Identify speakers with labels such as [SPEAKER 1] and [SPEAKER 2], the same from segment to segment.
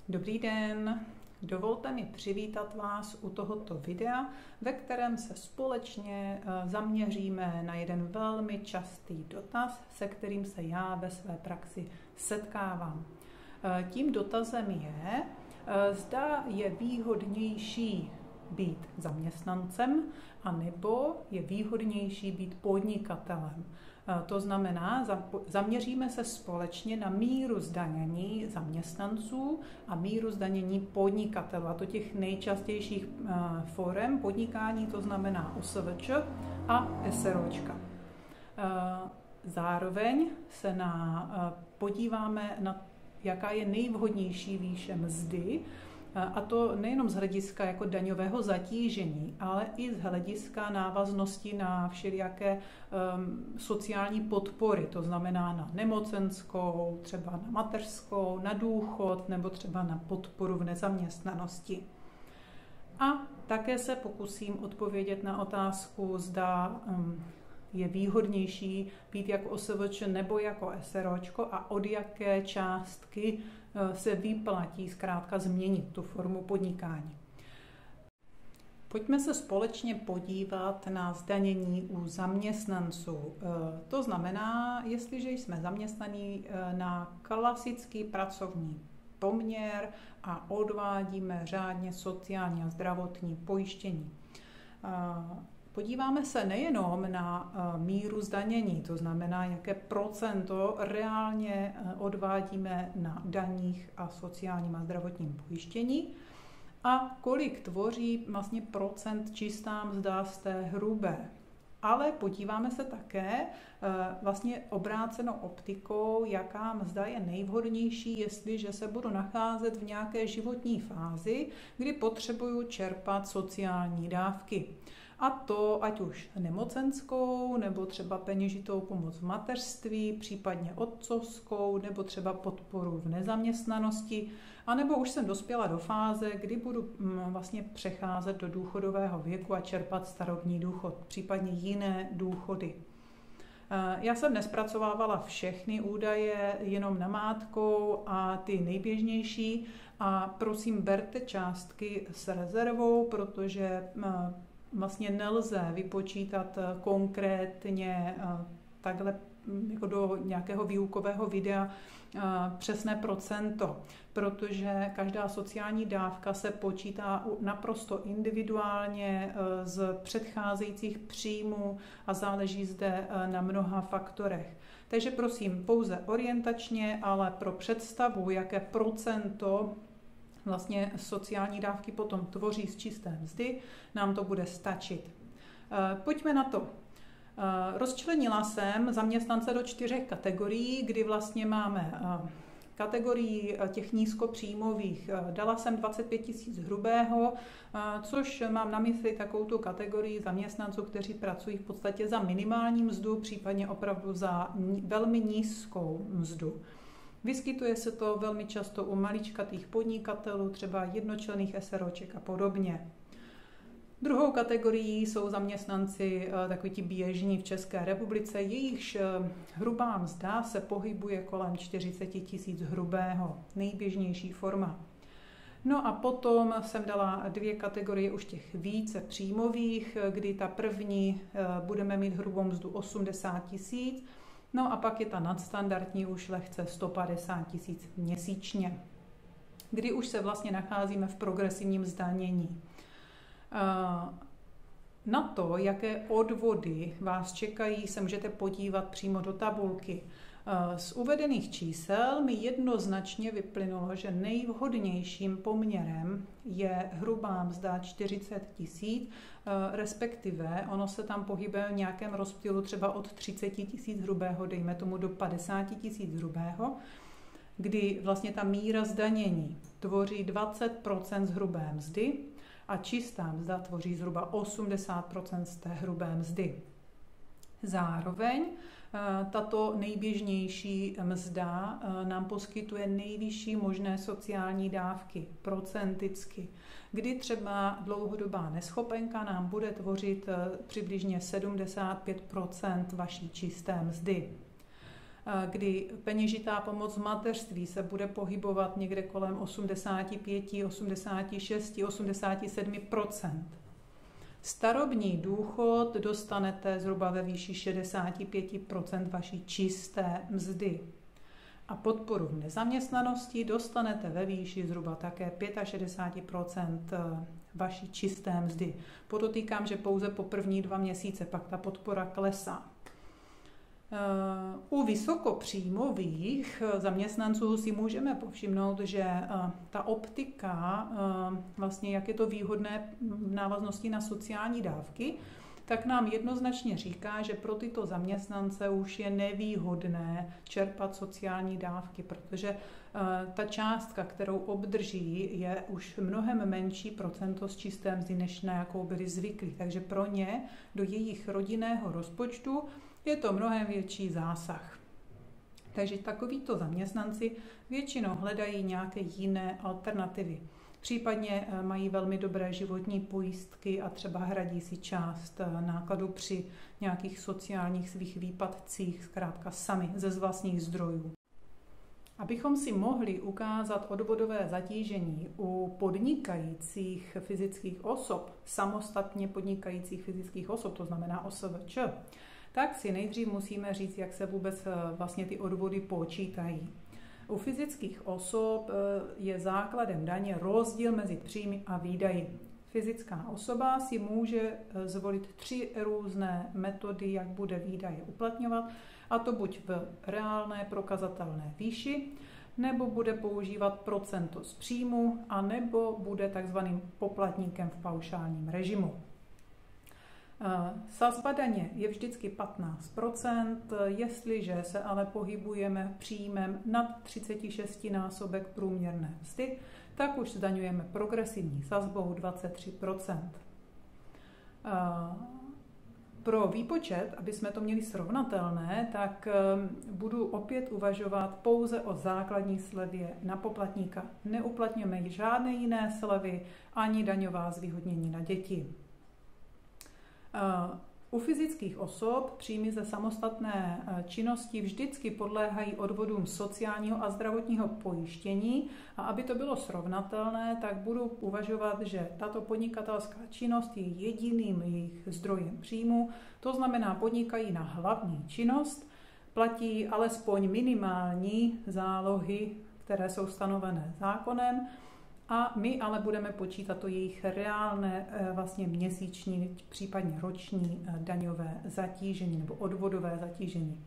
[SPEAKER 1] Dobrý den, dovolte mi přivítat vás u tohoto videa, ve kterém se společně zaměříme na jeden velmi častý dotaz, se kterým se já ve své praxi setkávám. Tím dotazem je, zda je výhodnější být zaměstnancem, anebo je výhodnější být podnikatelem. To znamená, zaměříme se společně na míru zdanění zaměstnanců a míru zdanění podnikatelů, a to těch nejčastějších forem podnikání, to znamená OSVČ a SROčka. Zároveň se podíváme na, jaká je nejvhodnější výše mzdy, a to nejenom z hlediska jako daňového zatížení, ale i z hlediska návaznosti na všelijaké sociální podpory, to znamená na nemocenskou, třeba na mateřskou, na důchod nebo třeba na podporu v nezaměstnanosti. A také se pokusím odpovědět na otázku, zda je výhodnější být jako OSVČ nebo jako SROčko a od jaké částky se vyplatí zkrátka změnit tu formu podnikání. Pojďme se společně podívat na zdanění u zaměstnanců. To znamená, jestliže jsme zaměstnaní na klasický pracovní poměr a odvádíme řádně sociální a zdravotní pojištění. Podíváme se nejenom na míru zdanění, to znamená, jaké procento reálně odvádíme na daních a sociálním a zdravotním pojištění a kolik tvoří vlastně procent čistá mzda z té hrubé. Ale podíváme se také vlastně obrácenou optikou, jaká mzda je nejvhodnější, jestliže se budu nacházet v nějaké životní fázi, kdy potřebuju čerpat sociální dávky. A to ať už nemocenskou, nebo třeba peněžitou pomoc v mateřství, případně otcovskou, nebo třeba podporu v nezaměstnanosti, anebo už jsem dospěla do fáze, kdy budu vlastně přecházet do důchodového věku a čerpat starobní důchod, případně jiné důchody. Já jsem nespracovávala všechny údaje, jenom namátkou a ty nejběžnější, a prosím, berte částky s rezervou, protože vlastně nelze vypočítat konkrétně takhle jako do nějakého výukového videa přesné procento, protože každá sociální dávka se počítá naprosto individuálně z předcházejících příjmů a záleží zde na mnoha faktorech. Takže prosím, pouze orientačně, ale pro představu, jaké procento vlastně sociální dávky potom tvoří z čisté mzdy, nám to bude stačit. Pojďme na to. Rozčlenila jsem zaměstnance do 4 kategorií, kdy vlastně máme kategorii těch nízkopříjmových. Dala jsem 25 000 hrubého, což mám na mysli takovou tu kategorii zaměstnanců, kteří pracují v podstatě za minimální mzdu, případně opravdu za velmi nízkou mzdu. Vyskytuje se to velmi často u maličkatých podnikatelů, třeba jednočlenných SROček a podobně. Druhou kategorií jsou zaměstnanci takoví ti běžní v České republice, jejichž hrubá mzda se pohybuje kolem 40 000 hrubého, nejběžnější forma. No a potom jsem dala 2 kategorie už těch více příjmových, kdy ta první budeme mít hrubou mzdu 80 000, no a pak je ta nadstandardní už lehce 150 000 měsíčně, kdy už se vlastně nacházíme v progresivním zdanění. Na to, jaké odvody vás čekají, se můžete podívat přímo do tabulky. Z uvedených čísel mi jednoznačně vyplynulo, že nejvhodnějším poměrem je hrubá mzda 40 000, respektive ono se tam pohybuje v nějakém rozptylu třeba od 30 000 hrubého, dejme tomu do 50 000 hrubého, kdy vlastně ta míra zdanění tvoří 20% z hrubé mzdy a čistá mzda tvoří zhruba 80% z té hrubé mzdy. Zároveň tato nejběžnější mzda nám poskytuje nejvyšší možné sociální dávky procenticky, kdy třeba dlouhodobá neschopenka nám bude tvořit přibližně 75% vaší čisté mzdy. kdy peněžitá pomoc v mateřství se bude pohybovat někde kolem 85, 86, 87%. Starobní důchod dostanete zhruba ve výši 65% vaší čisté mzdy. A podporu v nezaměstnanosti dostanete ve výši zhruba také 65% vaší čisté mzdy. Podotýkám, že pouze po první 2 měsíce, pak ta podpora klesá. U vysokopříjmových zaměstnanců si můžeme povšimnout, že ta optika, vlastně jak je to výhodné v návaznosti na sociální dávky, tak nám jednoznačně říká, že pro tyto zaměstnance už je nevýhodné čerpat sociální dávky, protože ta částka, kterou obdrží, je už mnohem menší procento z čisté mzdy, než na jakou byli zvyklí. Takže pro ně do jejich rodinného rozpočtu je to mnohem větší zásah. Takže takovýto zaměstnanci většinou hledají nějaké jiné alternativy. Případně mají velmi dobré životní pojistky a třeba hradí si část nákladů při nějakých sociálních svých výpadcích, zkrátka sami ze vlastních zdrojů. Abychom si mohli ukázat odvodové zatížení u podnikajících fyzických osob, samostatně podnikajících fyzických osob, to znamená OSVČ, tak si nejdřív musíme říct, jak se vůbec vlastně ty odvody počítají. U fyzických osob je základem daně rozdíl mezi příjmy a výdaji. Fyzická osoba si může zvolit 3 různé metody, jak bude výdaje uplatňovat, a to buď v reálné prokazatelné výši, nebo bude používat procento z příjmu, a nebo bude takzvaným poplatníkem v paušálním režimu. Sazba daně je vždycky 15%, jestliže se ale pohybujeme příjmem nad 36násobek průměrné mzdy, tak už zdaňujeme progresivní sazbou 23%. Pro výpočet, aby jsme to měli srovnatelné, tak budu opět uvažovat pouze o základní slevě na poplatníka. Neuplatňujeme žádné jiné slevy ani daňová zvýhodnění na děti. U fyzických osob příjmy ze samostatné činnosti vždycky podléhají odvodům sociálního a zdravotního pojištění, a aby to bylo srovnatelné, tak budu uvažovat, že tato podnikatelská činnost je jediným jejich zdrojem příjmu, to znamená podnikají na hlavní činnost, platí alespoň minimální zálohy, které jsou stanovené zákonem, a my ale budeme počítat to jejich reálné vlastně měsíční, případně roční daňové zatížení nebo odvodové zatížení.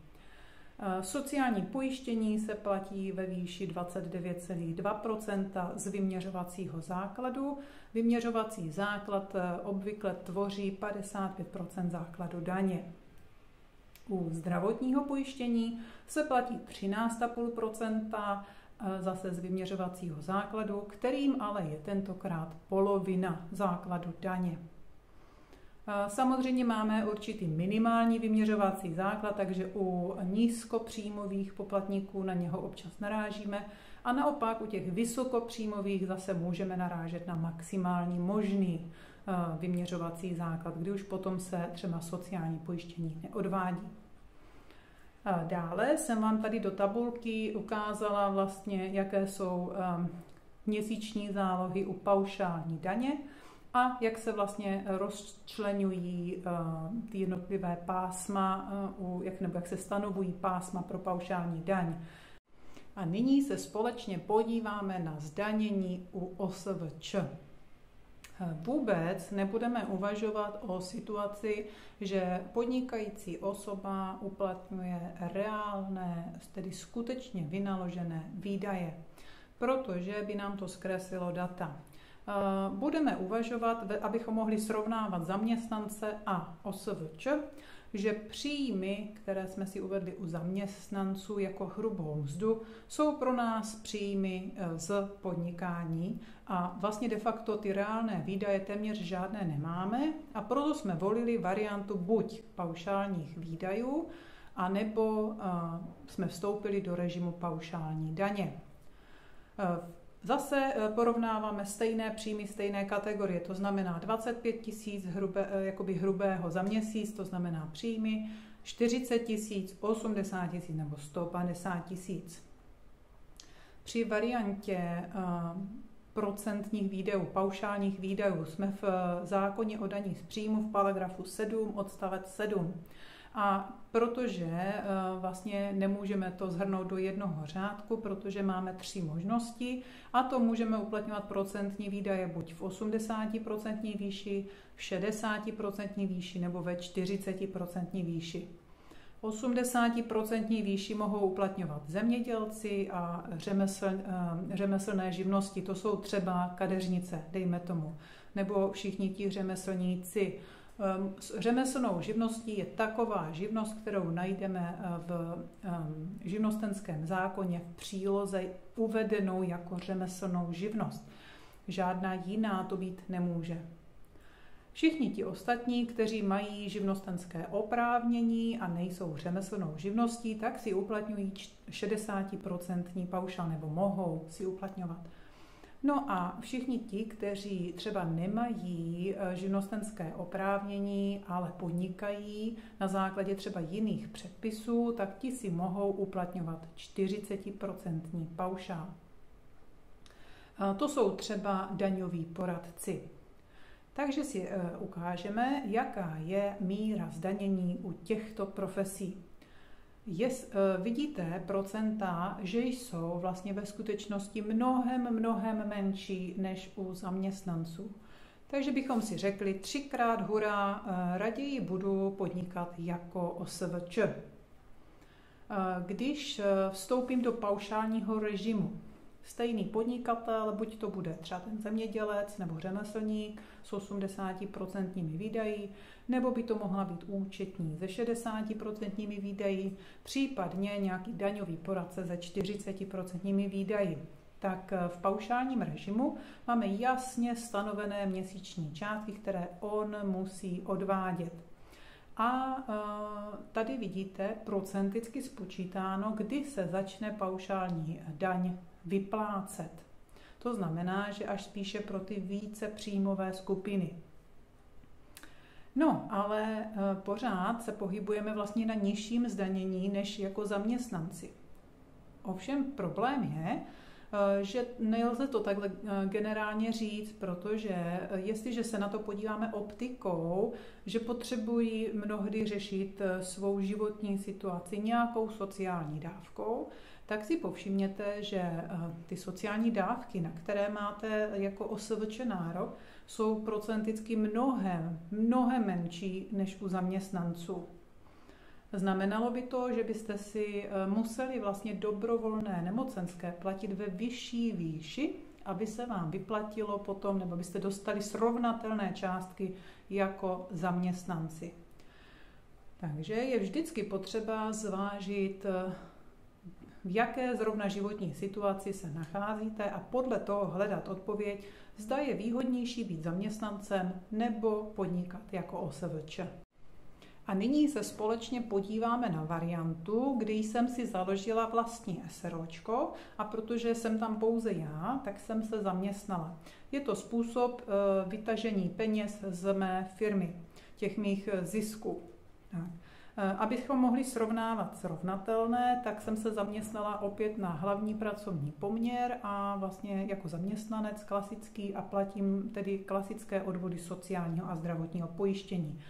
[SPEAKER 1] Sociální pojištění se platí ve výši 29,2% z vyměřovacího základu. Vyměřovací základ obvykle tvoří 55% základu daně. U zdravotního pojištění se platí 13,5%, zase z vyměřovacího základu, kterým ale je tentokrát polovina základu daně. Samozřejmě máme určitý minimální vyměřovací základ, takže u nízkopříjmových poplatníků na něho občas narážíme, a naopak u těch vysokopříjmových zase můžeme narážet na maximální možný vyměřovací základ, kdy už potom se třeba sociální pojištění neodvádí. Dále jsem vám tady do tabulky ukázala vlastně, jaké jsou měsíční zálohy u paušální daně a jak se vlastně rozčleňují ty jednotlivé pásma, jak se stanovují pásma pro paušální daň. A nyní se společně podíváme na zdanění u OSVČ. Vůbec nebudeme uvažovat o situaci, že podnikající osoba uplatňuje reálné, tedy skutečně vynaložené výdaje, protože by nám to zkreslilo data. Budeme uvažovat, abychom mohli srovnávat zaměstnance a OSVČ, že příjmy, které jsme si uvedli u zaměstnanců jako hrubou mzdu, jsou pro nás příjmy z podnikání a vlastně de facto ty reálné výdaje téměř žádné nemáme, a proto jsme volili variantu buď paušálních výdajů, anebo jsme vstoupili do režimu paušální daně. Zase porovnáváme stejné příjmy, stejné kategorie, to znamená 25 000 hrubého za měsíc, to znamená příjmy, 40 tisíc, 80 tisíc nebo 150 tisíc. Při variantě procentních výdajů, paušálních výdajů jsme v zákoně o daních z příjmu v paragrafu 7 odstavec 7. A protože vlastně nemůžeme to shrnout do jednoho řádku, protože máme 3 možnosti a to můžeme uplatňovat procentní výdaje buď v 80% výši, v 60% výši nebo ve 40% výši. 80% výši mohou uplatňovat zemědělci a řemeslné živnosti, to jsou třeba kadeřnice, dejme tomu, nebo všichni ti řemeslníci. Řemeslnou živností je taková živnost, kterou najdeme v živnostenském zákoně v příloze uvedenou jako řemeslnou živnost. Žádná jiná to být nemůže. Všichni ti ostatní, kteří mají živnostenské oprávnění a nejsou řemeslnou živností, tak si uplatňují 60% paušál nebo mohou si uplatňovat. No a všichni ti, kteří třeba nemají živnostenské oprávnění, ale podnikají na základě třeba jiných předpisů, tak ti si mohou uplatňovat 40% paušál. To jsou třeba daňoví poradci. Takže si ukážeme, jaká je míra zdanění u těchto profesí. Vidíte procenta, že jsou vlastně ve skutečnosti mnohem menší než u zaměstnanců. Takže bychom si řekli 3krát hurá, raději budu podnikat jako OSVČ. Když vstoupím do paušálního režimu, stejný podnikatel, buď to bude třeba ten zemědělec nebo řemeslník s 80% výdaji, nebo by to mohla být účetní se 60% výdaji, případně nějaký daňový poradce se 40% výdaji. Tak v paušálním režimu máme jasně stanovené měsíční částky, které on musí odvádět. A tady vidíte procenticky spočítáno, kdy se začne paušální daň vyplácet. To znamená, že až spíše pro ty více příjmové skupiny. No, ale pořád se pohybujeme vlastně na nižším zdanění než jako zaměstnanci. Ovšem problém je, že nelze to takhle generálně říct, protože jestliže se na to podíváme optikou, že potřebují mnohdy řešit svou životní situaci nějakou sociální dávkou, tak si povšimněte, že ty sociální dávky, na které máte jako OSVČ nárok, jsou procenticky mnohem menší než u zaměstnanců. Znamenalo by to, že byste si museli vlastně dobrovolné nemocenské platit ve vyšší výši, aby se vám vyplatilo potom, nebo byste dostali srovnatelné částky jako zaměstnanci. Takže je vždycky potřeba zvážit, v jaké zrovna životní situaci se nacházíte a podle toho hledat odpověď, zda je výhodnější být zaměstnancem nebo podnikat jako OSVČ. A nyní se společně podíváme na variantu, kdy jsem si založila vlastní SROčko a protože jsem tam pouze já, tak jsem se zaměstnala. Je to způsob vytažení peněz z mé firmy, těch mých zisků. Abychom mohli srovnávat srovnatelné, tak jsem se zaměstnala opět na hlavní pracovní poměr a vlastně jako zaměstnanec klasický a platím tedy klasické odvody sociálního a zdravotního pojištění.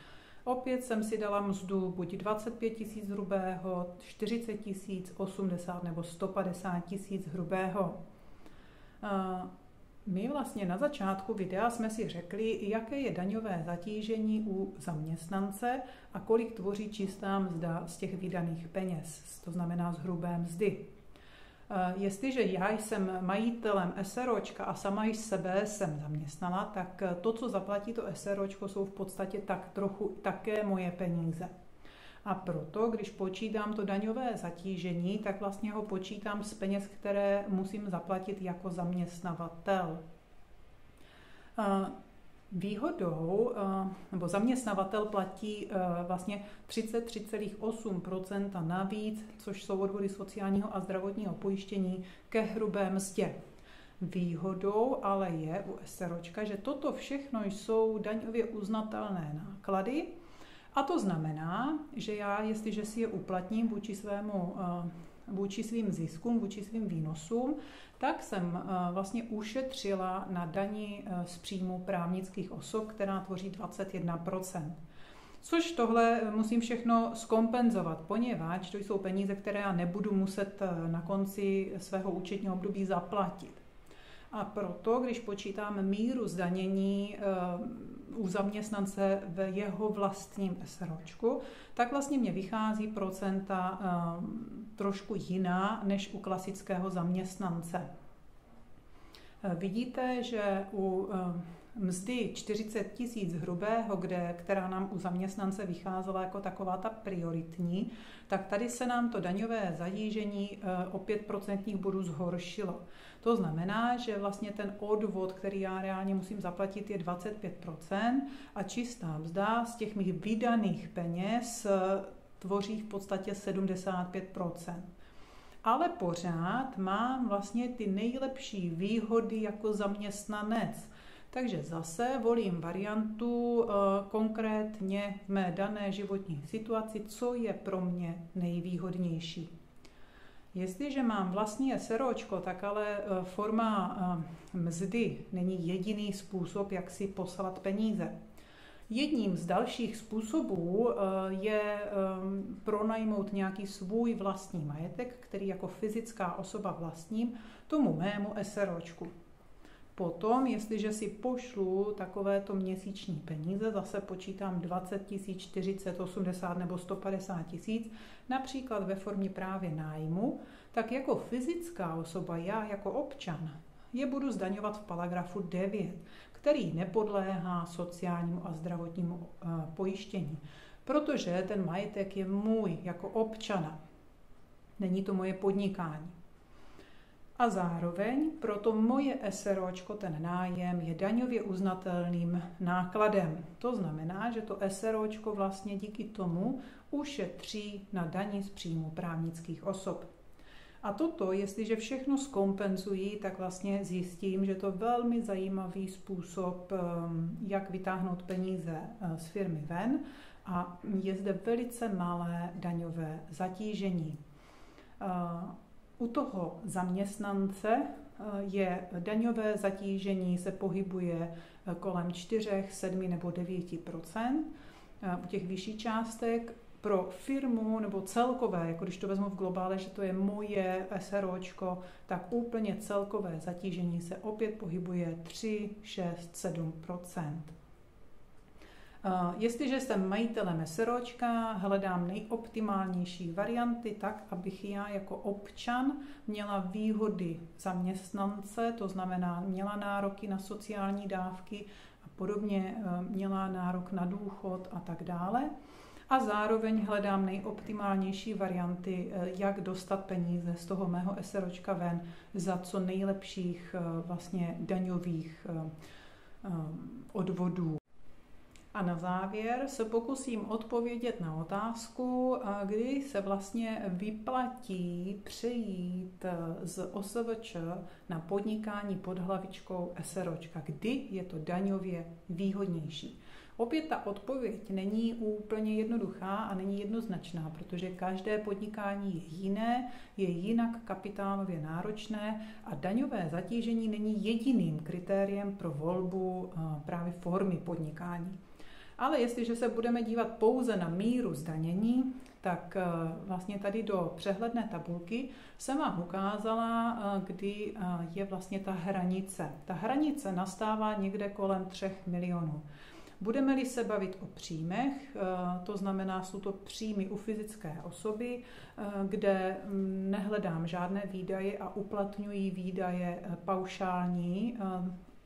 [SPEAKER 1] Opět jsem si dala mzdu buď 25 tisíc hrubého, 40 tisíc, 80 nebo 150 tisíc hrubého. My vlastně na začátku videa jsme si řekli, jaké je daňové zatížení u zaměstnance a kolik tvoří čistá mzda z těch vydaných peněz, to znamená z hrubé mzdy. Jestliže já jsem majitelem SROčka a sama i sebe jsem zaměstnala, tak to, co zaplatí to SROčko, jsou v podstatě tak trochu také moje peníze. A proto, když počítám to daňové zatížení, tak vlastně ho počítám z peněz, které musím zaplatit jako zaměstnavatel. Výhodou, nebo zaměstnavatel platí vlastně 33,8% navíc, což jsou odvody sociálního a zdravotního pojištění ke hrubé mzdě. Výhodou ale je u SROčka, že toto všechno jsou daňově uznatelné náklady A to znamená, že já, jestliže si je uplatním vůči svým ziskům, vůči svým výnosům, tak jsem vlastně ušetřila na dani z příjmu právnických osob, která tvoří 21%. Což tohle musím všechno zkompenzovat, poněvadž to jsou peníze, které já nebudu muset na konci svého účetního období zaplatit. A proto, když počítám míru zdanění u zaměstnance v jeho vlastním SROčku, tak vlastně mě vychází procenta trošku jiná než u klasického zaměstnance. Vidíte, že u mzdy 40 000 hrubého, která nám u zaměstnance vycházela jako taková ta prioritní, tak tady se nám to daňové zatížení o 5% bodů zhoršilo. To znamená, že vlastně ten odvod, který já reálně musím zaplatit, je 25% a čistá mzda z těch mých vydaných peněz tvoří v podstatě 75%. Ale pořád mám vlastně ty nejlepší výhody jako zaměstnanec. Takže zase volím variantu konkrétně v mé dané životní situaci, co je pro mě nejvýhodnější. Jestliže mám vlastní SROčko, tak ale forma mzdy není jediný způsob, jak si poslat peníze. Jedním z dalších způsobů je pronajmout nějaký svůj vlastní majetek, který jako fyzická osoba vlastním tomu mému SROčku. Potom, jestliže si pošlu takovéto měsíční peníze, zase počítám 20 000, 40, 80 nebo 150 000, například ve formě právě nájmu, tak jako fyzická osoba, já jako občan, je budu zdaňovat v paragrafu 9, který nepodléhá sociálnímu a zdravotnímu pojištění, protože ten majetek je můj jako občana. Není to moje podnikání. A zároveň proto moje SROčko, ten nájem, je daňově uznatelným nákladem. To znamená, že to SROčko vlastně díky tomu ušetří na dani z příjmu právnických osob. A toto, jestliže všechno zkompenzují, tak vlastně zjistím, že to je velmi zajímavý způsob, jak vytáhnout peníze z firmy ven a je zde velice malé daňové zatížení. U toho zaměstnance je daňové zatížení se pohybuje kolem 4, 7 nebo 9%. U těch vyšších částek pro firmu nebo celkové, jako když to vezmu v globále, že to je moje SROčko, tak úplně celkové zatížení se opět pohybuje 3, 6, 7%. Jestliže jsem majitelem SROčka, hledám nejoptimálnější varianty tak, abych já jako občan měla výhody zaměstnance, to znamená měla nároky na sociální dávky a podobně, měla nárok na důchod a tak dále. A zároveň hledám nejoptimálnější varianty, jak dostat peníze z toho mého SROčka ven za co nejlepších vlastně daňových odvodů. A na závěr se pokusím odpovědět na otázku, kdy se vlastně vyplatí přejít z OSVČ na podnikání pod hlavičkou SROčka. Kdy je to daňově výhodnější? Opět ta odpověď není úplně jednoduchá a není jednoznačná, protože každé podnikání je jiné, je jinak kapitálově náročné a daňové zatížení není jediným kritériem pro volbu právě formy podnikání. Ale jestliže se budeme dívat pouze na míru zdanění, tak vlastně tady do přehledné tabulky jsem vám ukázala, kdy je vlastně ta hranice. Ta hranice nastává někde kolem 3 milionů. Budeme-li se bavit o příjmech, to znamená, jsou to příjmy u fyzické osoby, kde nehledám žádné výdaje a uplatňují výdaje paušální.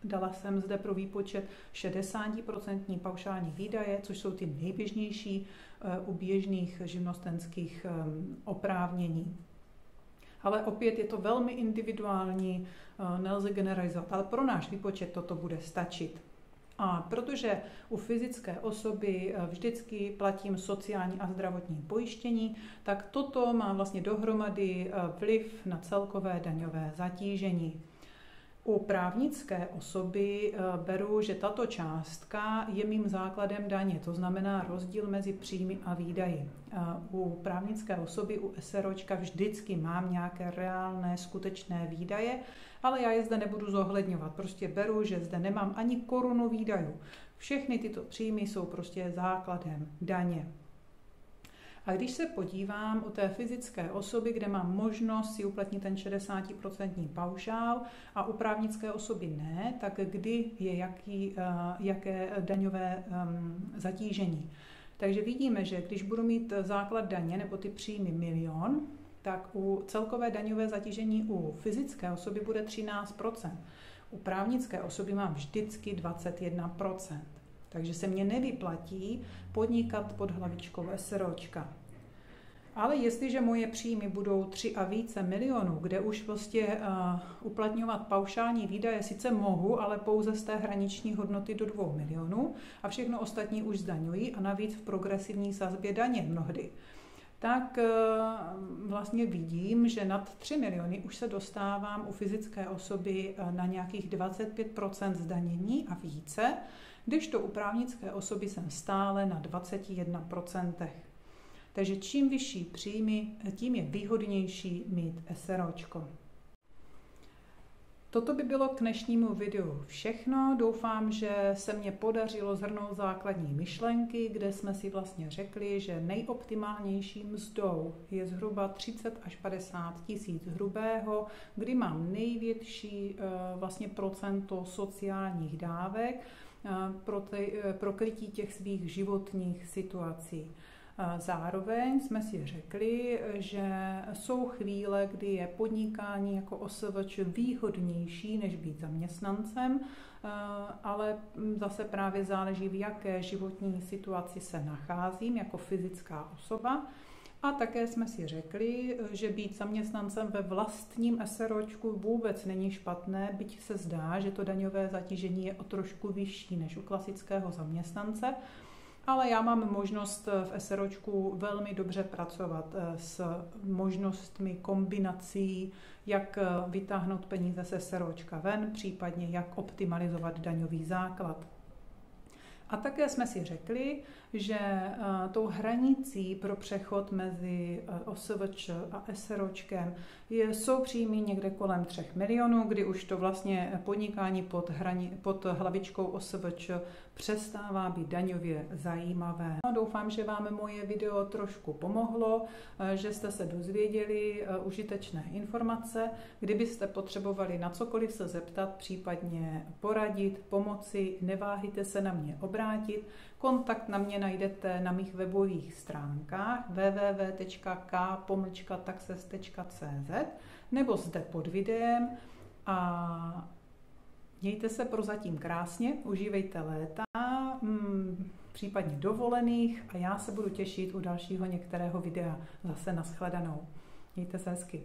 [SPEAKER 1] Dala jsem zde pro výpočet 60% paušální výdaje, což jsou ty nejběžnější u běžných živnostenských oprávnění. Ale opět je to velmi individuální, nelze generalizovat, ale pro náš výpočet toto bude stačit. A protože u fyzické osoby vždycky platím sociální a zdravotní pojištění, tak toto má vlastně dohromady vliv na celkové daňové zatížení. U právnické osoby beru, že tato částka je mým základem daně, to znamená rozdíl mezi příjmy a výdaji. U právnické osoby, u SROčka vždycky mám nějaké reálné, skutečné výdaje, ale já je zde nebudu zohledňovat. Prostě beru, že zde nemám ani korunu výdajů. Všechny tyto příjmy jsou prostě základem daně. A když se podívám u té fyzické osoby, kde mám možnost si uplatnit ten 60% paušál a u právnické osoby ne, tak kdy je jaké daňové zatížení. Takže vidíme, že když budu mít základ daně nebo ty příjmy 1 000 000, tak u celkové daňové zatížení u fyzické osoby bude 13%. U právnické osoby mám vždycky 21%. Takže se mně nevyplatí podnikat pod hlavičkou SROčka. Ale jestliže moje příjmy budou 3 a více milionů, kde už prostě uplatňovat paušální výdaje sice mohu, ale pouze z té hraniční hodnoty do 2 milionů a všechno ostatní už zdaňují a navíc v progresivní sazbě daně mnohdy, tak vlastně vidím, že nad 3 miliony už se dostávám u fyzické osoby na nějakých 25% zdanění a více, kdežto u právnické osoby jsem stále na 21%. Takže čím vyšší příjmy, tím je výhodnější mít SROčko. Toto by bylo k dnešnímu videu všechno. Doufám, že se mně podařilo shrnout základní myšlenky, kde jsme si vlastně řekli, že nejoptimálnější mzdou je zhruba 30 až 50 tisíc hrubého, kdy mám největší vlastně procento sociálních dávek pro krytí těch svých životních situací. Zároveň jsme si řekli, že jsou chvíle, kdy je podnikání jako OSVČ výhodnější, než být zaměstnancem, ale zase právě záleží, v jaké životní situaci se nacházím jako fyzická osoba. A také jsme si řekli, že být zaměstnancem ve vlastním SROčku vůbec není špatné, byť se zdá, že to daňové zatížení je o trošku vyšší než u klasického zaměstnance, ale já mám možnost v SROčku velmi dobře pracovat s možnostmi kombinací, jak vytáhnout peníze ze SROčka ven, případně jak optimalizovat daňový základ. A také jsme si řekli, že tou hranicí pro přechod mezi OSVČ a SROčkem jsou příjmy někde kolem 3 milionů, kdy už to vlastně podnikání pod hlavičkou OSVČ přestává být daňově zajímavé. Doufám, že vám moje video trošku pomohlo, že jste se dozvěděli užitečné informace. Kdybyste potřebovali na cokoliv se zeptat, případně poradit, pomoci, neváhejte se na mě obrátit. Kontakt na mě najdete na mých webových stránkách www.k-taxes.cz nebo zde pod videem a mějte se prozatím krásně, užívejte léta, případně dovolených a já se budu těšit u dalšího některého videa. Zase nashledanou. Mějte se hezky.